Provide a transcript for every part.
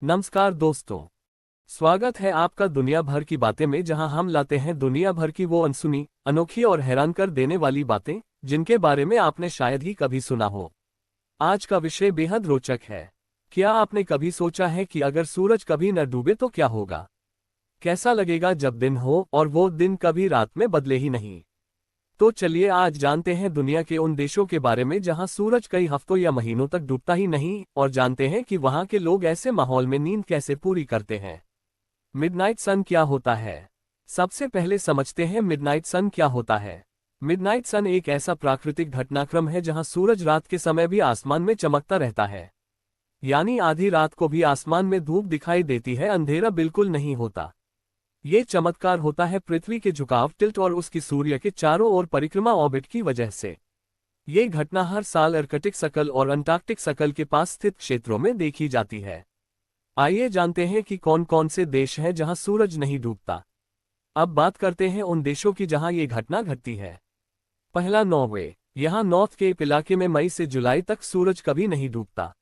नमस्कार दोस्तों। स्वागत है आपका दुनिया भर की बातें में, जहां हम लाते हैं दुनिया भर की वो अनसुनी, अनोखी और हैरान कर देने वाली बातें जिनके बारे में आपने शायद ही कभी सुना हो। आज का विषय बेहद रोचक है। क्या आपने कभी सोचा है कि अगर सूरज कभी न डूबे तो क्या होगा? कैसा लगेगा जब दिन हो और वो दिन कभी रात में बदले ही नहीं? तो चलिए आज जानते हैं दुनिया के उन देशों के बारे में जहां सूरज कई हफ्तों या महीनों तक डूबता ही नहीं, और जानते हैं कि वहां के लोग ऐसे माहौल में नींद कैसे पूरी करते हैं। मिडनाइट सन क्या होता है? सबसे पहले समझते हैं मिडनाइट सन क्या होता है। मिडनाइट सन एक ऐसा प्राकृतिक घटनाक्रम है जहां सूरज रात के समय भी आसमान में चमकता रहता है। यानी आधी रात को भी आसमान में धूप दिखाई देती है, अंधेरा बिल्कुल नहीं होता। ये चमत्कार होता है पृथ्वी के झुकाव, टिल्ट और उसकी सूर्य के चारों ओर परिक्रमा ऑर्बिट की वजह से। ये घटना हर साल आर्कटिक सर्कल और अंटार्कटिक सर्कल के पास स्थित क्षेत्रों में देखी जाती है। आइए जानते हैं कि कौन कौन से देश हैं जहां सूरज नहीं डूबता। अब बात करते हैं उन देशों की जहां ये घटना घटती है। पहला नॉर्वे। यहां नॉर्थ केप इलाके में मई से जुलाई तक सूरज कभी नहीं डूबता,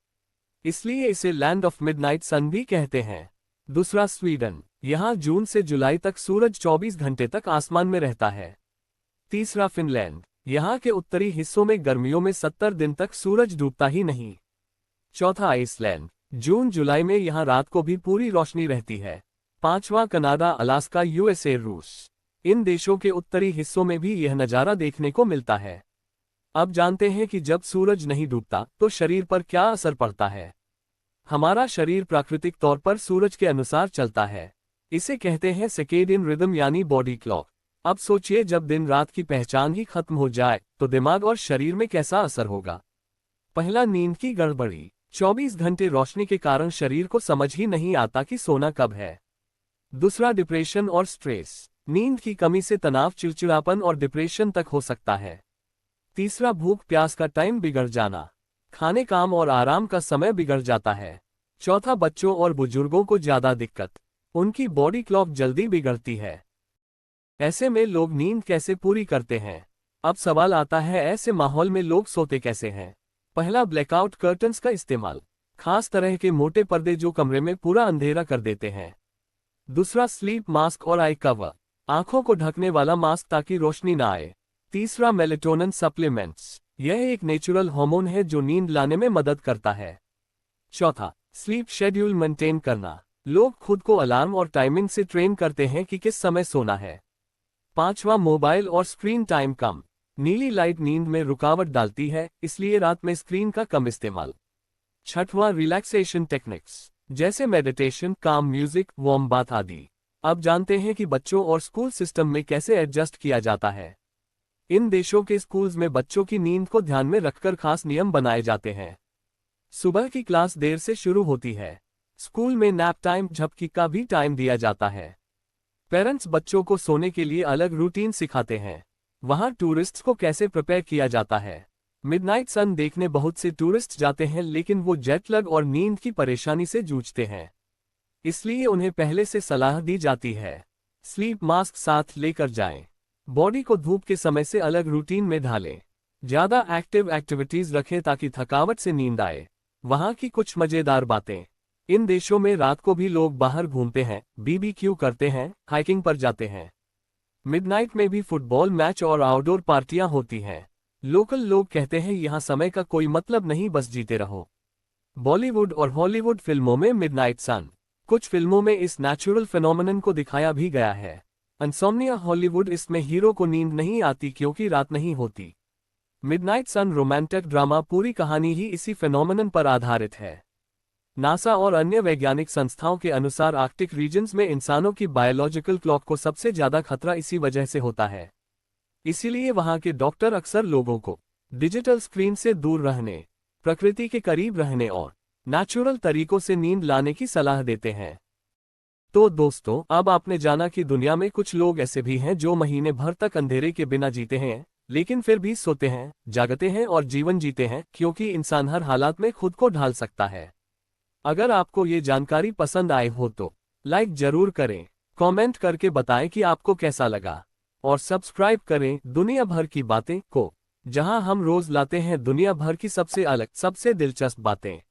इसलिए इसे लैंड ऑफ मिडनाइट सन भी कहते हैं। दूसरा स्वीडन। यहां जून से जुलाई तक सूरज 24 घंटे तक आसमान में रहता है। तीसरा फिनलैंड। यहां के उत्तरी हिस्सों में गर्मियों में 70 दिन तक सूरज डूबता ही नहीं। चौथा आइसलैंड। जून जुलाई में यहां रात को भी पूरी रोशनी रहती है। पांचवा कनाडा, अलास्का, यूएसए, रूस। इन देशों के उत्तरी हिस्सों में भी यह नज़ारा देखने को मिलता है। अब जानते हैं कि जब सूरज नहीं डूबता तो शरीर पर क्या असर पड़ता है। हमारा शरीर प्राकृतिक तौर पर सूरज के अनुसार चलता है। इसे कहते हैं सर्केडियन रिदम यानी बॉडी क्लॉक। अब सोचिए, जब दिन रात की पहचान ही खत्म हो जाए तो दिमाग और शरीर में कैसा असर होगा। पहला, नींद की गड़बड़ी। 24 घंटे रोशनी के कारण शरीर को समझ ही नहीं आता कि सोना कब है। दूसरा, डिप्रेशन और स्ट्रेस। नींद की कमी से तनाव, चिड़चिड़ापन और डिप्रेशन तक हो सकता है। तीसरा, भूख प्यास का टाइम बिगड़ जाना। खाने, काम और आराम का समय बिगड़ जाता है। चौथा, बच्चों और बुजुर्गों को ज्यादा दिक्कत। उनकी बॉडी क्लॉक जल्दी बिगड़ती है। ऐसे में लोग नींद कैसे पूरी करते हैं? अब सवाल आता है, ऐसे माहौल में लोग सोते कैसे हैं? पहला, ब्लैकआउट कर्टन्स का इस्तेमाल। खास तरह के मोटे पर्दे जो कमरे में पूरा अंधेरा कर देते हैं। दूसरा, स्लीप मास्क और आई कवर। आंखों को ढकने वाला मास्क ताकि रोशनी ना आए। तीसरा, मेलेटोनिन सप्लीमेंट्स। यह एक नेचुरल हार्मोन है जो नींद लाने में मदद करता है। चौथा, स्लीप शेड्यूल मेंटेन करना। लोग खुद को अलार्म और टाइमिंग से ट्रेन करते हैं कि किस समय सोना है। पांचवा, मोबाइल और स्क्रीन टाइम कम। नीली लाइट नींद में रुकावट डालती है, इसलिए रात में स्क्रीन का कम इस्तेमाल। छठवां, रिलैक्सेशन टेक्निक्स जैसे मेडिटेशन, काम म्यूजिक, वार्म बाथ आदि। अब जानते हैं कि बच्चों और स्कूल सिस्टम में कैसे एडजस्ट किया जाता है। इन देशों के स्कूल्स में बच्चों की नींद को ध्यान में रखकर खास नियम बनाए जाते हैं। सुबह की क्लास देर से शुरू होती है। स्कूल में नैप टाइम, झपकी का भी टाइम दिया जाता है। पेरेंट्स बच्चों को सोने के लिए अलग रूटीन सिखाते हैं। वहां टूरिस्ट्स को कैसे प्रिपेयर किया जाता है। मिडनाइट सन देखने बहुत से टूरिस्ट जाते हैं, लेकिन वो जेटलैग और नींद की परेशानी से जूझते हैं, इसलिए उन्हें पहले से सलाह दी जाती है स्लीप मास्क साथ लेकर जाएं। बॉडी को धूप के समय से अलग रूटीन में ढालें। ज्यादा एक्टिव एक्टिविटीज रखें ताकि थकावट से नींद आए। वहां की कुछ मजेदार बातें। इन देशों में रात को भी लोग बाहर घूमते हैं, बीबीक्यू करते हैं, हाइकिंग पर जाते हैं। मिडनाइट में भी फुटबॉल मैच और आउटडोर पार्टियां होती हैं। लोकल लोग कहते हैं यहां समय का कोई मतलब नहीं, बस जीते रहो। बॉलीवुड और हॉलीवुड फिल्मों में मिडनाइट सन। कुछ फिल्मों में इस नेचुरल फिनोमेनन को दिखाया भी गया है। इंसोम्निया हॉलीवुड, इसमें हीरो को नींद नहीं आती क्योंकि रात नहीं होती। मिडनाइट सन रोमांटिक ड्रामा, पूरी कहानी ही इसी फिनोमेनन पर आधारित है। नासा और अन्य वैज्ञानिक संस्थाओं के अनुसार आर्कटिक रीजन्स में इंसानों की बायोलॉजिकल क्लॉक को सबसे ज्यादा खतरा इसी वजह से होता है। इसीलिए वहां के डॉक्टर अक्सर लोगों को डिजिटल स्क्रीन से दूर रहने, प्रकृति के करीब रहने और नेचुरल तरीकों से नींद लाने की सलाह देते हैं। तो दोस्तों, अब आपने जाना कि दुनिया में कुछ लोग ऐसे भी हैं जो महीने भर तक अंधेरे के बिना जीते हैं, लेकिन फिर भी सोते हैं, जागते हैं और जीवन जीते हैं, क्योंकि इंसान हर हालात में खुद को ढाल सकता है। अगर आपको ये जानकारी पसंद आए हो तो लाइक जरूर करें, कमेंट करके बताएं कि आपको कैसा लगा, और सब्सक्राइब करें दुनिया भर की बातें को, जहां हम रोज लाते हैं दुनिया भर की सबसे अलग, सबसे दिलचस्प बातें।